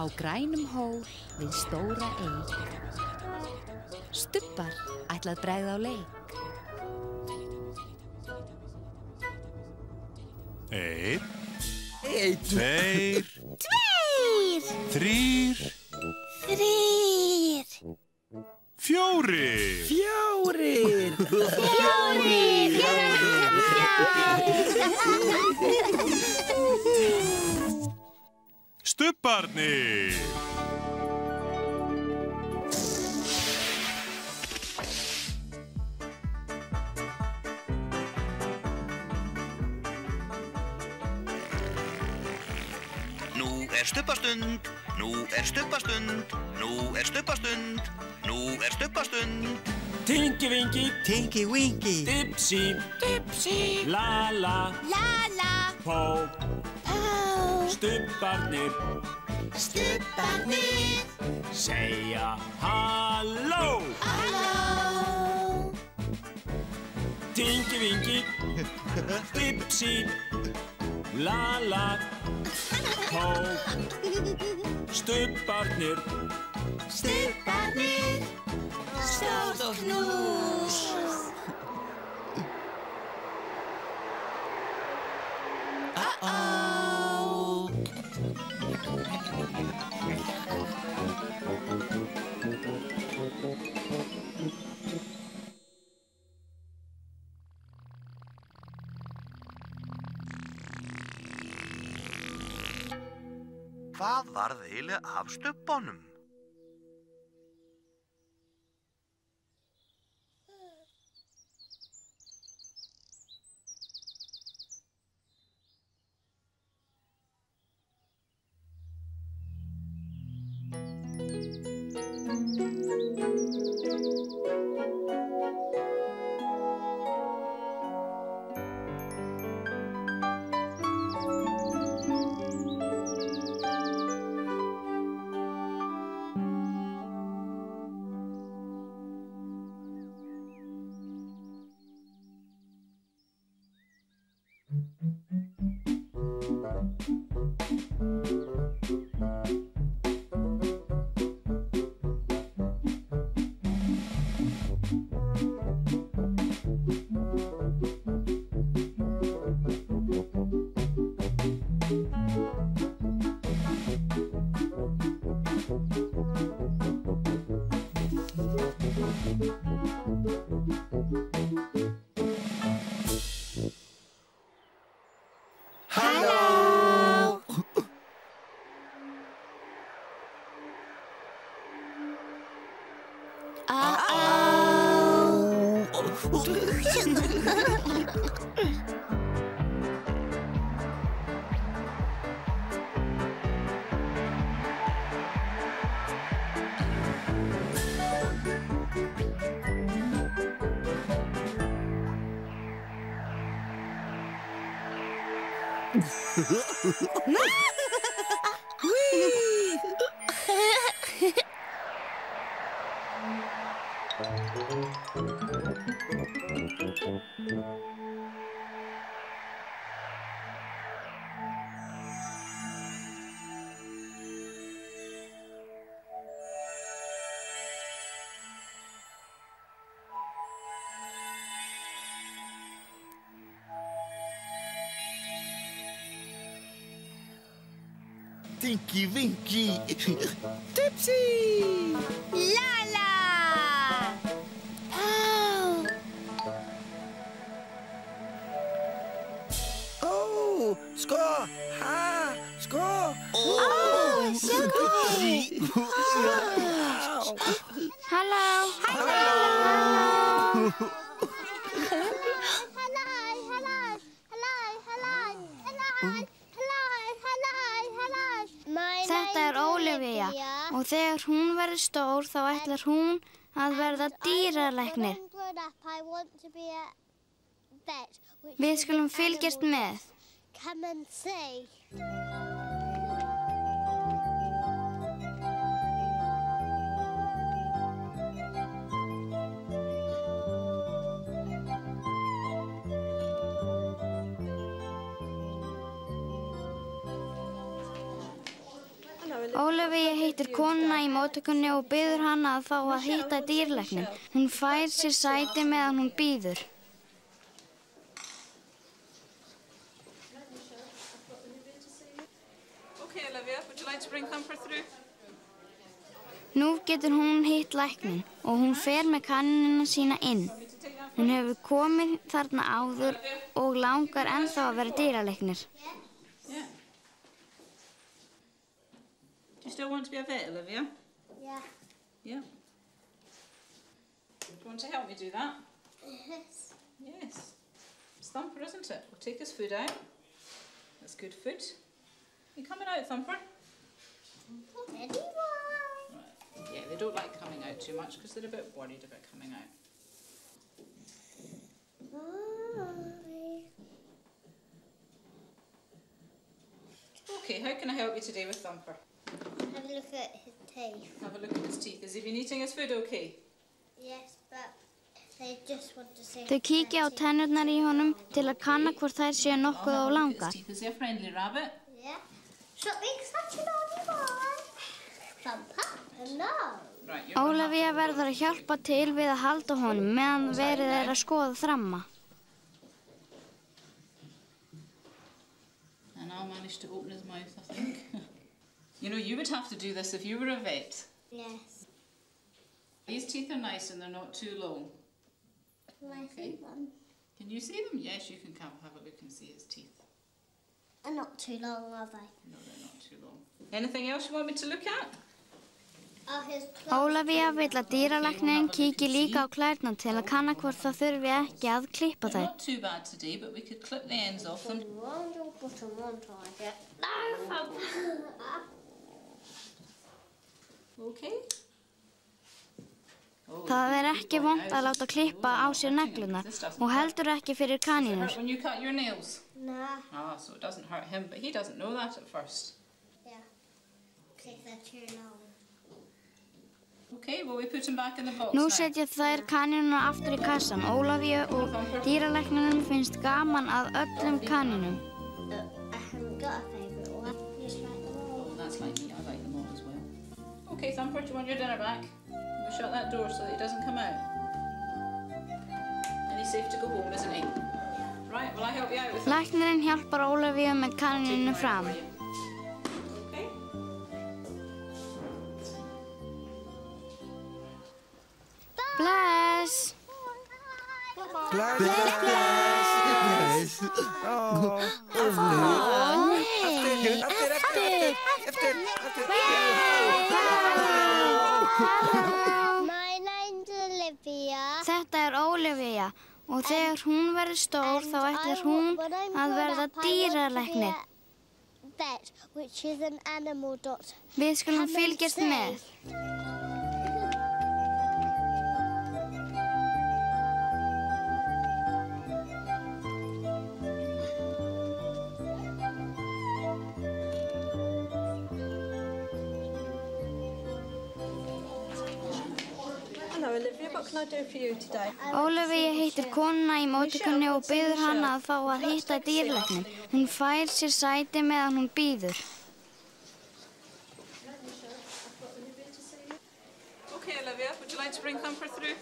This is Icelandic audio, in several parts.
Á grænum hól við stóra eik. Stubbar ætla að bregða á leik. 1, 2, 3, 4. Stubbarnir! Nú er stubbastund, nú er stubbastund, nú er stubbastund, nú er stubbastund. Tinky Winky, Tinky Winky, Dipsy, Dipsy, Lala, Lala, Pó, Pó, Stubbarnir, Stubbarnir, segja halló. halló. Tinky Winky, Dipsy, Lala, Pó, Stubbarnir, Stubbarnir, stórt knús. Hvað varð eiginlega af stubbunum? Tinky Winky, Dipsy, Lala, Pó. oh, sko, ha, sko, Sko. Halló, halló. Þetta Olivia og þegar hún verður stór þá ætlar hún að verða dýralæknir. Við skulum fylgjast með. Come and see. Olivia hittir konuna í móttökunni og biður hana að fá að hitta dýralækninn. Hún fær sér sæti meðan hún bíður. Okay, Olivia, would you like to bring Thumper through? Nú getur hún hitt lækninn og hún fer með kaninina sína inn. Hún hefur komið þarna áður og langar ennþá að vera dýralæknir. Yeah. Do you still want to be a vet, Olivia? Yeah. Yeah. Do you want to help me do that? Yes. Yes. It's Thumper, isn't it? We'll take his food out. That's good food. You coming out, Thumper? Ready, one. Right. Yeah, they don't like coming out too much because they're a bit worried about coming out. Bye. Okay, how can I help you today with Thumper? Have a look at his teeth. Have a look at his teeth. Has he been eating his food okay? Yes, but they just want to see. Þau kíkja á tennurnar í honum til að kanna hvort þær séu nokkuð á langar. Is he a friendly rabbit? Yeah. Stop being such a naughty boy. Thumper? No. Right, you're gonna Olivia have to verður að hjálpa til við að halda honum meðan verið að skoða þramma. And I'll manage to open his mouth, I think. You know, you would have to do this if you were a vet. Yes. These teeth are nice and they're not too long. Can I see them? Can you see them? Yes, you can have a look and see his teeth. They're not too long, are they? No, they're not too long. Anything else you want me to look at? Oh, his claws. Olivia vill að dýralæknirinn kíki líka á klærnar til að kanna hvort það þurfi ekki að klippa They're þær. not too bad today, but we could clip the ends off them. Round your bottom one target. No, Thumper. Okay. Oh, Það ekki vont að láta klippa á sér neglunar og heldur ekki fyrir Does it kanínur. hurt when you cut your nails? No. Ah, so it doesn't hurt him, but he doesn't know that at first. Yeah. Because they're too long. Okay, well we put him back in the box Nú now. setja þær kanínuna aftur í kassan. Olivia og dýralækninum finnst gaman að öllum kanínum. I haven't got a favourite one. Just like them all. Oh, that's like me. I like them all as well. Okay, Thumper, do you want your dinner back? We'll shut that door so that he doesn't come out. And he's safe to go home, isn't he? Right, will I help you out with that? Læknirinn hjálpar Olivia með kaníninu fram. Okay. Bless! Bless. Oh. My name's Olivia. Þetta Olivia og þegar hún verður stór þá ætlar hún að verða dýralæknir. Vet, which is an animal doctor. Við skulum fylgjast með. Hello Olivia, what can I do for you today? Olivia hittir konuna í móttökunni og biður hana að fá að hitta dýralækninn. Hún fær sér sæti meðan hún bíður. Okay, Olivia, would you like to bring Thumper through?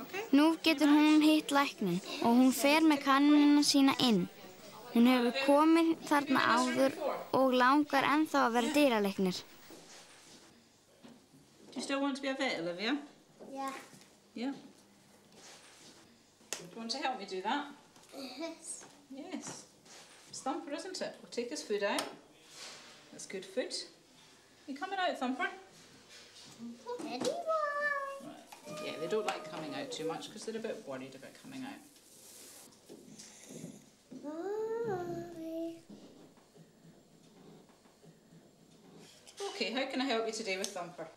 Okay. Nú getur hún hitt lækninn og hún fer með kaninina sína inn. Hún hefur komið þarna áður og langar ennþá að vera dýralæknir. Do you still want to be a vet, Olivia? Yeah. Yeah. Do you want to help me do that? Yes. Yes. It's Thumper, isn't it? We'll take his food out. That's good food. You coming out, Thumper? Ready, one. Right. Yeah, they don't like coming out too much because they're a bit worried about coming out. Bye. Okay, how can I help you today with Thumper?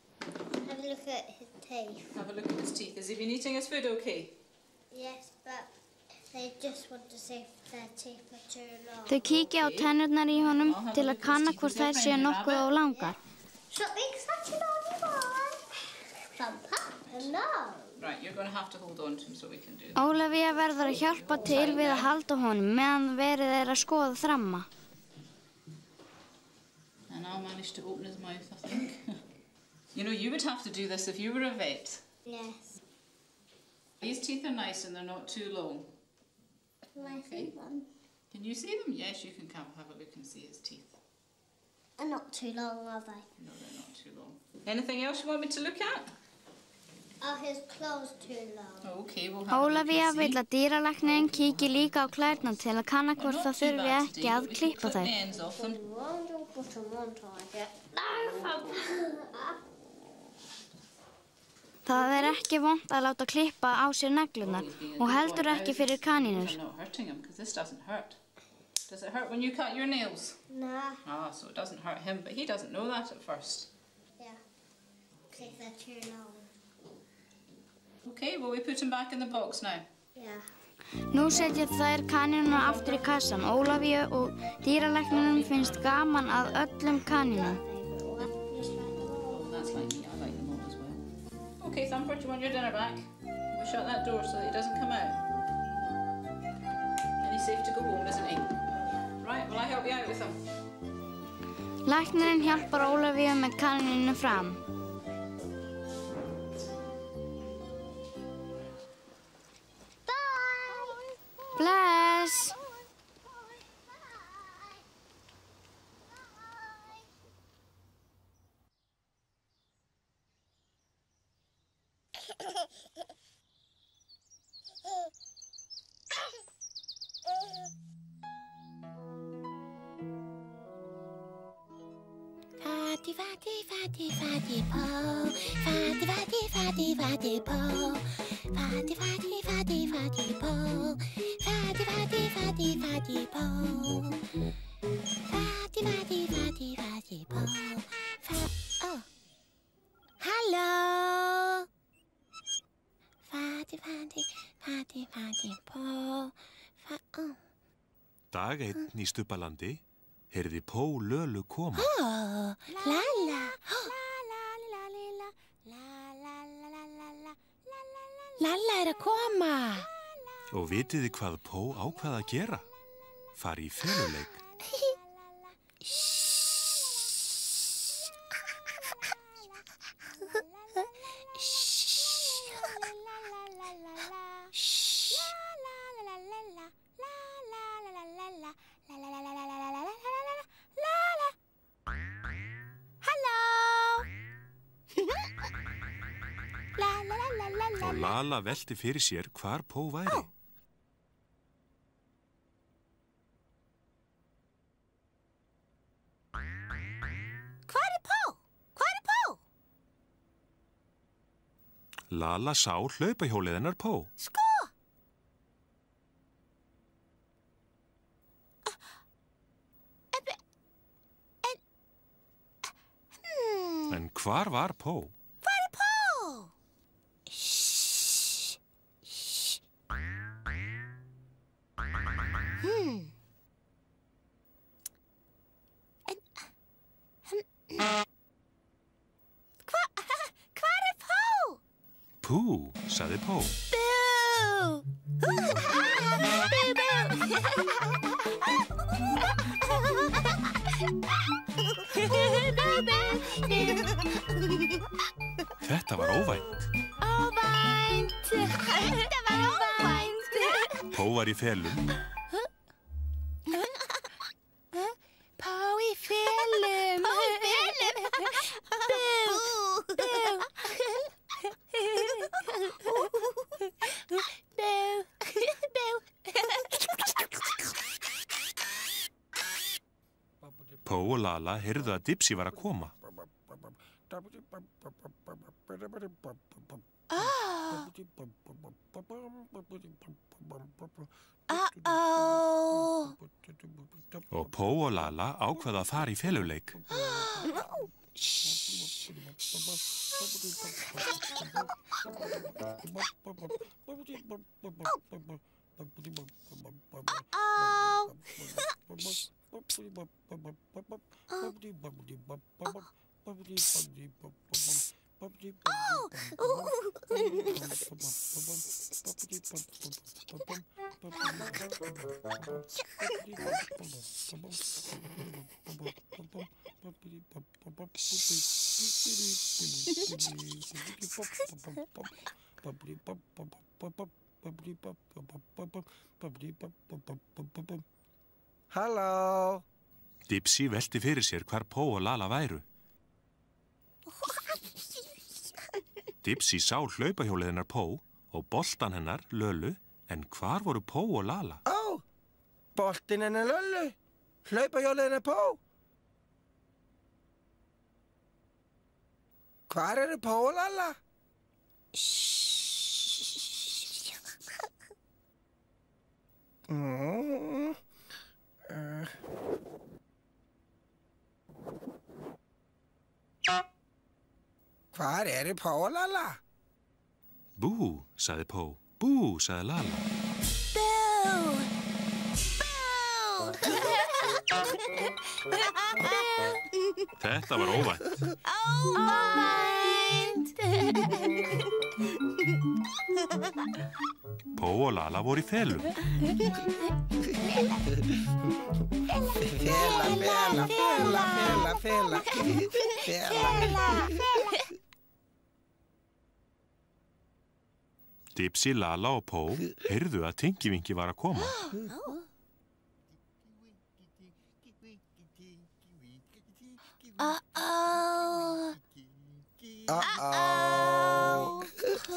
Have a look at his teeth. Have a look at his teeth. Has he been eating his food okay? Yes, but they just want to see if their teeth are too long. Þau kíkja á tennurnar í honum til að kanna hvort þær séu nokkuð of langar. Stop being such a naughty boy. Thumper, no. Right, you're going to have to hold on to him so we can do that. Ólafía verður að hjálpa til við að halda honum meðan verið að skoða þramma. And I'll manage to open his mouth, I think. You know, you would have to do this if you were a vet. Yes. These teeth are nice and they're not too long. Can I see them? Can you see them? Yes, you can have a look and see his teeth. They're not too long, are they? No, they're not too long. Anything else you want me to look at? Are his claws too long? Oh, okay, we'll have a look Ólafía and vill see. að dýralæknirinn kíki líka á klærnar til að kanna hvort það þurfi ekki að klippa þau. Það ekki vont að láta klippa á sér neglurnar og heldur ekki fyrir kanínur. You're not hurting him because this doesn't hurt. Does it hurt when you cut your nails? No. Ah, so it doesn't hurt him, but he doesn't know that at first. Yeah. Because they're too long. Okay, well we put him back in the box now. Yeah. Nú setja þær kanínuna aftur í kassan. Ólafíu og dýralækninum finnst gaman að öllum kanínum. That's like me, I like them all as well. Okay, Thumper, do you want your dinner back? We'll shut that door so that he doesn't come out. And he's safe to go home, isn't he? Right, will I help you out with him? Læknirinn hjálpar Ólafíu með kanínunu fram. Bless! Fatty po, fatty po, fatty po, fatty po, oh, hello, fatty po, oh. Dag einn í Stubbalandi heyrði Pó Lölu koma. Oh, Lala. Lala að koma. Og vitiði hvað Pó ákvað að gera? Fari í feluleik. Og Lala velti fyrir sér hvar Pó væri. Hvar Pó? Pó? Lala sá hlaupahjólið hennar Pó. Sko! En hvar var Pó? Pú, sagði Pó. Þetta var óvænt. Pó var í felum. Pó í felum. Pó og Lala heyrðu að Dipsy var að koma. Og Pó og Lala ákveða að fara í feluleik. Halló. Dipsy velti fyrir sér hvar Pó og Lala væru. Dipsy sá hlaupahjólið hennar Pó og boltan hennar, Lölu, en hvar voru Pó og Lala? Ó, boltin hennar Lölu, hlaupahjólið hennar Pó. Hvar eru Pó og Lala? Hvar eru Pó og Lala? Bú, sagði Pó. Bú, sagði Lala. Þetta var óvænt. Pó og Lala voru í felum. Fela. Dipsy, Lala og Pó heyrðu að Tinky-Winky var að koma.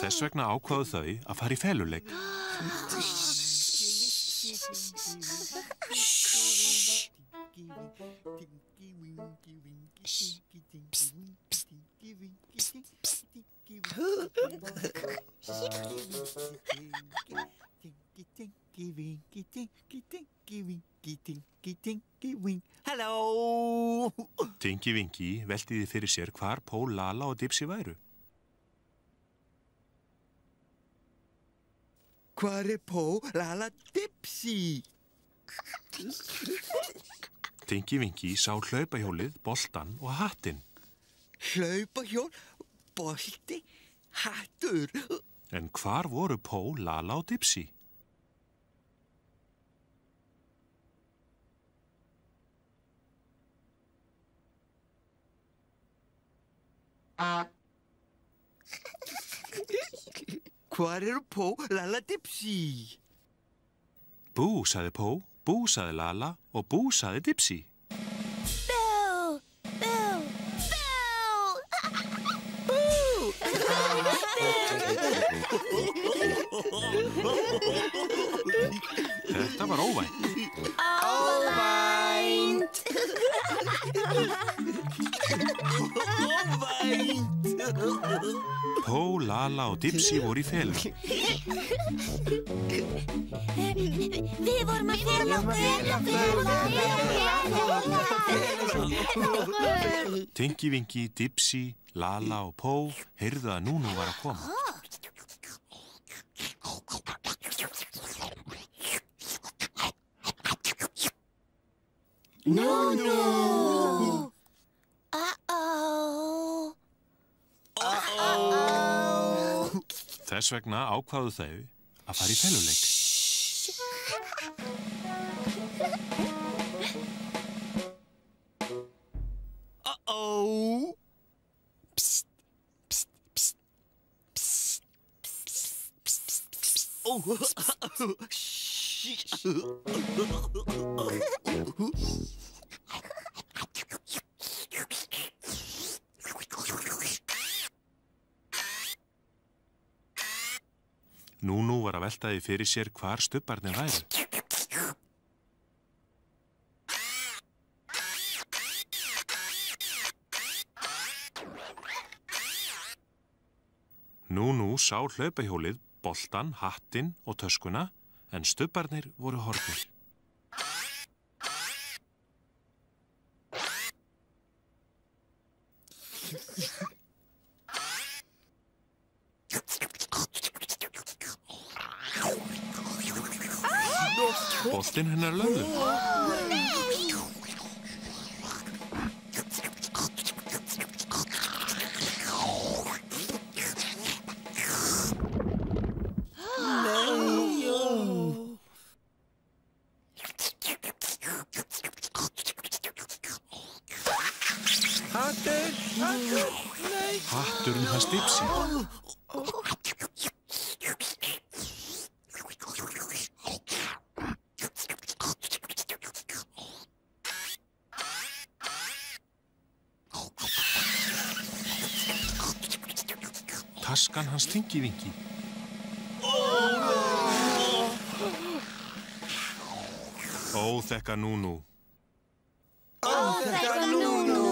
Þess vegna ákváðu þau að fara í feluleik. Halló! Tinky-Winky veltiði fyrir sér hvar Pó, Lala og Dipsy væru. Hvar er Pó, Lala, Dipsy? Tinky-Winky sá hlaupahjólið, boltan og hattinn. Hlaupahjól, bolti, hattur. En hvar voru Pó, Lala og Dipsy? Hvar eru Pó, Lala, Dipsy? Bú, sagði Pó, bú, sagði Lala og bú, sagði Dipsy. Þetta var óvænt. Óvænt. Pó, Lala og Dipsy voru í felum. Við vorum að fela. Tinky-Winky, Dipsy, Lala og Pó heyrðu að Núnú var að koma. Núnú! Þess vegna ákváðu þau að fara í feluleik. Núnú var að velta því fyrir sér hvar stubbarnir væru. Núnú sá hlaupahjólið, boltan, hattinn og töskuna, en stubbarnir voru horfnir. Boltinn hennar Löllu. Hatturinn hans Dipsy. Taskan hans Tinky Winky. Óþekka Núnú. Óþekka Núnú.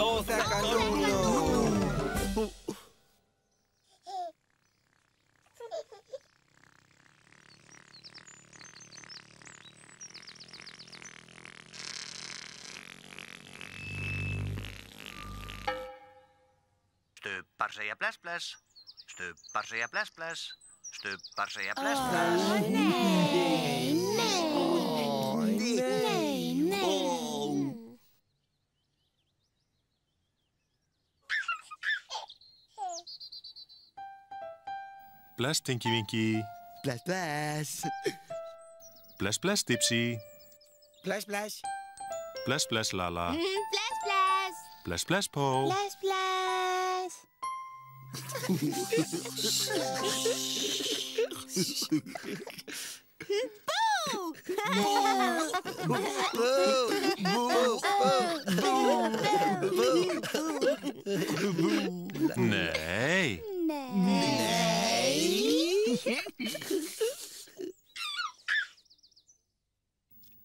Óþekka Núnú. Stubbar segja bless bless. Stubbar segja bless bless. Stubbar segja bless bless. Bless Tinky Winky. Bless, bless. Bless, bless Dipsy. Bless, bless. Bless, bless Lala. Bless, bless. Bless, bless Po. Bless, bless. Nei.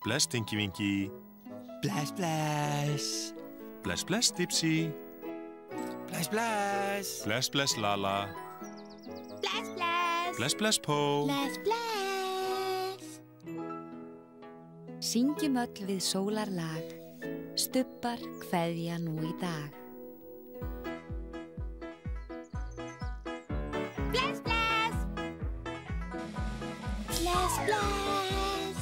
Bless Tinky Winky. Bless, bless. Bless, bless Dipsy. Bless, bless. Bless, bless Lala. Bless, bless. Bless, bless Po. Bless, bless. Syngjum öll við sólarlag, stubbar kveðja nú í dag. Bless, bless. Bless, bless.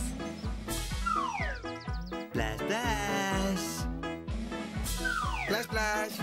Bless, bless. Bless, bless. Bless, bless.